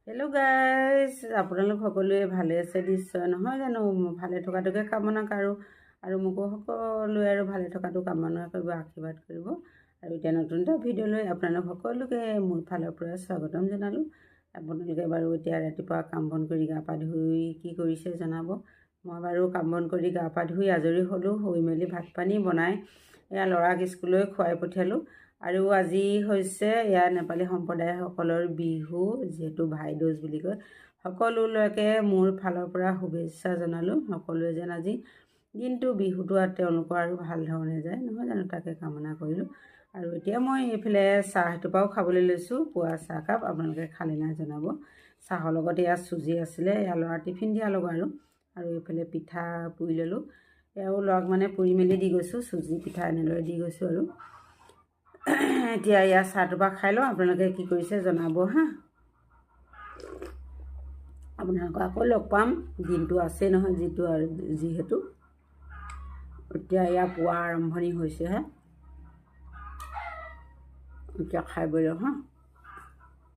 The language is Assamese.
হেল্ল' গাইজ, আপোনালোক সকলোৱে ভালে আছে নিশ্চয় নহয় জানো। ভালে থকাটোকে কামনা কৰোঁ আৰু মোকো সকলোৱে আৰু ভালে থকাটো কামনা কৰিব, আশীৰ্বাদ কৰিব। আৰু এতিয়া নতুন এটা ভিডিঅ' লৈ আপোনালোক সকলোকে মোৰ ফালৰ পৰা স্বাগতম জনালোঁ। আপোনালোকে বাৰু এতিয়া ৰাতিপুৱা কাম বন কৰি গা পা ধুই কি কৰিছে জনাব। মই বাৰু কাম বন কৰি গা পা ধুই আজৰি হ'লোঁ, হৈ মেলি ভাত পানী বনাই এয়া ল'ৰাক স্কুললৈ খুৱাই পঠিয়ালোঁ। আৰু আজি হৈছে ইয়াৰ নেপালী সম্প্ৰদায়সকলৰ বিহু, যিহেতু ভাইদুজ বুলি কয়। সকলোলৈকে মোৰ ফালৰ পৰা শুভেচ্ছা জনালোঁ। সকলোৱে যেন আজি দিনটো বিহুটো আৰু তেওঁলোকৰ আৰু ভাল ধৰণে যায় নহয় জানো, তাকে কামনা কৰিলোঁ। আৰু এতিয়া মই এইফালে চাহ এটোপাও খাবলৈ লৈছোঁ, পুৱা চাহকাপ। আপোনালোকে খালে নাই জনাব। চাহৰ লগত এয়া চুজি আছিলে, এয়া ল'ৰা টিফিন দিয়াৰ লগত আৰু এইফালে পিঠা পুৰি ল'লোঁ। এয়াও ল'ৰাক মানে পুৰি মেলি দি গৈছোঁ, চুজি পিঠা এনেদৰে দি গৈছোঁ। আৰু এতিয়া ইয়াৰ চাহটোপা খাই লওঁ, আপোনালোকে কি কৰিছে জনাব হা। আপোনালোকক আকৌ লগ পাম, দিনটো আছেই নহয় যিহেতু এতিয়া ইয়াৰ পুৱা আৰম্ভণি হৈছেহে। এতিয়া খাই বৈ লওঁ হা।